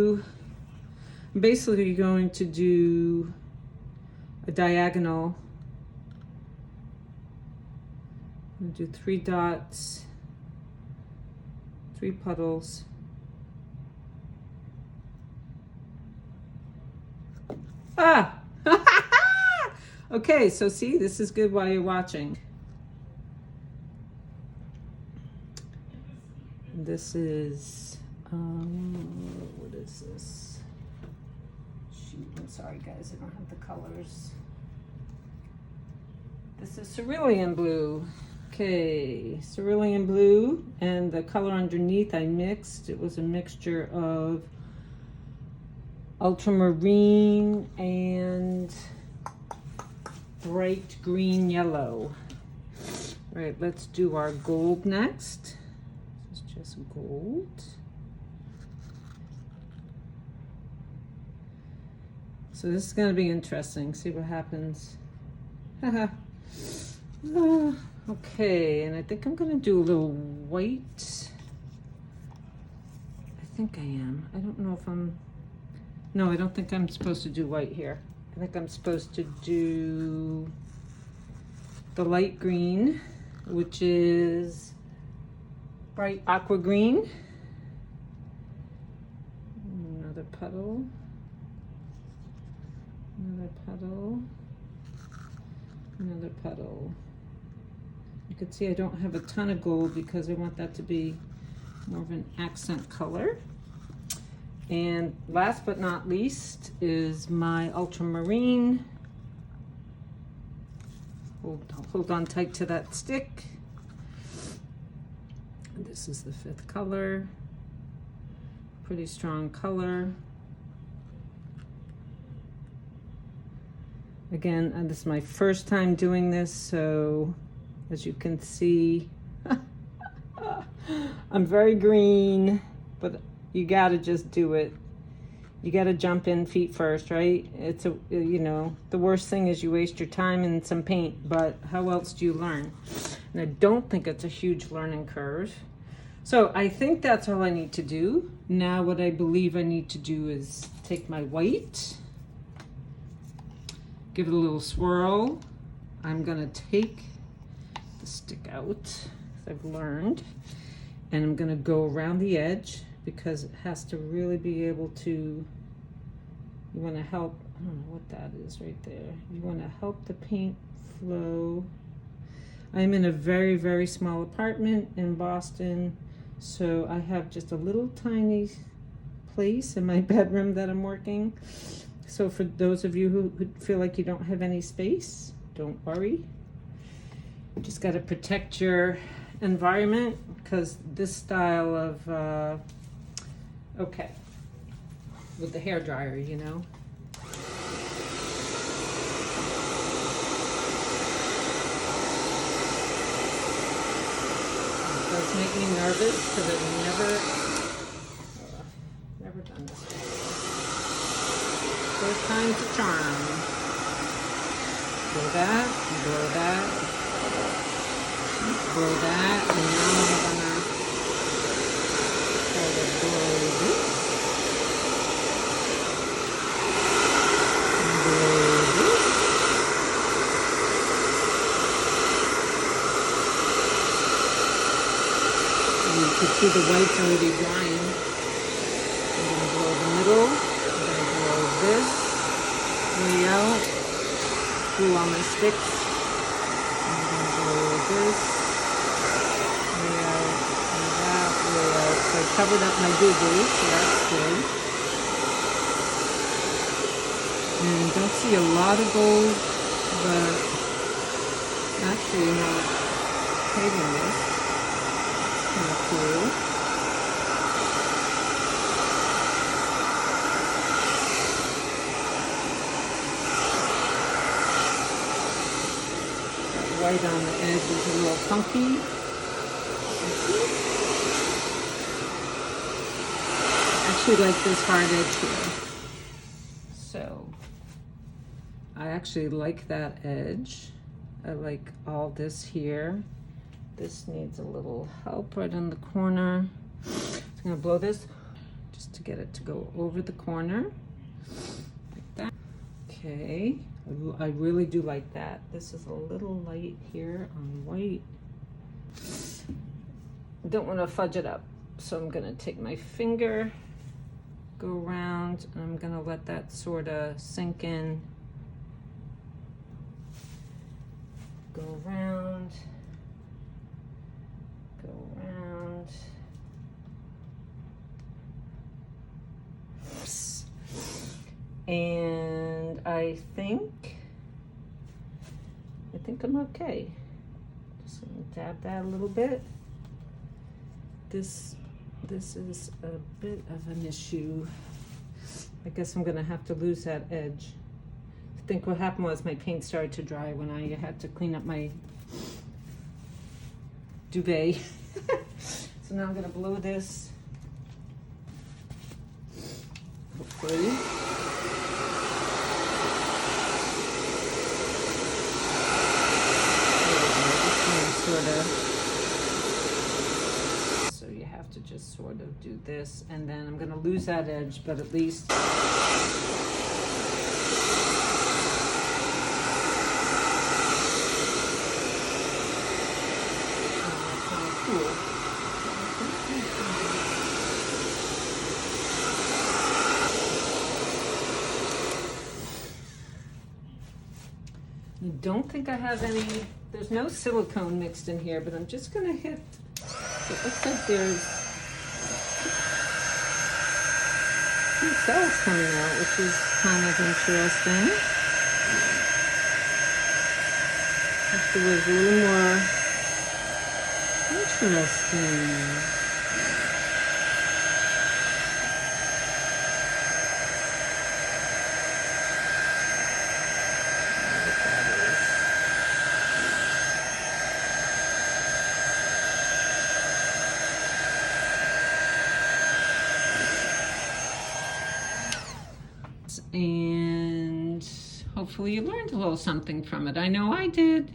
I'm basically going to do a diagonal. I'm going to do 3 dots, 3 puddles. Ah! Okay, so see, this is good while you're watching. This is, what is this? Shoot, I'm sorry guys, I don't have the colors. This is cerulean blue. Okay, cerulean blue, and the color underneath I mixed. It was a mixture of ultramarine and bright green yellow. All right, let's do our gold next. This is just gold. So this is going to be interesting. See what happens. Okay, and I think I'm going to do a little white. I think I am. I don't know if I'm... No, I don't think I'm supposed to do white here. I think I'm supposed to do the light green, which is bright aqua green. Another puddle. Another puddle. Another puddle. You can see I don't have a ton of gold because I want that to be more of an accent color. And last but not least is my ultramarine. Hold on tight to that stick. This is the 5th color. Pretty strong color. Again, this is my first time doing this, so as you can see, I'm very green, but you gotta just do it. You gotta jump in feet first, right? It's a, you know, the worst thing is you waste your time in some paint, but how else do you learn? And I don't think it's a huge learning curve. So I think that's all I need to do. Now what I believe I need to do is take my white, give it a little swirl. I'm gonna take the stick out, as I've learned, and I'm gonna go around the edge because it has to really be able to, you wanna help, I don't know what that is right there. You wanna help the paint flow. I'm in a very, very small apartment in Boston, so I have just a little tiny place in my bedroom that I'm working. So for those of you who feel like you don't have any space, don't worry. You just got to protect your environment because this style of, okay, with the hairdryer, you know. It does make me nervous because I've never done this before. First time's a charm. Blow that, blow that, blow that, and now I'm gonna try to blow this. And blow this. And you can see the white's already drying. I'm gonna blow the middle. I'm gonna blow this way out. Glue on my sticks. I'm gonna blow this way out and that way out. So I covered up my boo-boo, so that's good. And don't see a lot of gold, but actually not painting this. Kind of cool. White on the edge is a little funky. I actually like this hard edge here. So I actually like that edge. I like all this here. This needs a little help right in the corner. So I'm gonna blow this. just to get it to go over the corner, like that. Okay, I really do like that. This is a little light here on white. Don't want to fudge it up, so I'm gonna take my finger, go around, and I'm gonna let that sort of sink in. Go around, go around. And I think I'm okay. Just gonna dab that a little bit. This is a bit of an issue. I guess I'm gonna have to lose that edge. I think what happened was my paint started to dry when I had to clean up my duvet. So now I'm gonna blow this. Hopefully. So you have to just sort of do this, and then I'm going to lose that edge, but at least cool. I don't think I have any, there's no silicone mixed in here, but I'm just gonna hit, it looks like there's some cells coming out, which is kind of interesting. Afterwards, a little more interesting. And hopefully you learned a little something from it. I know I did.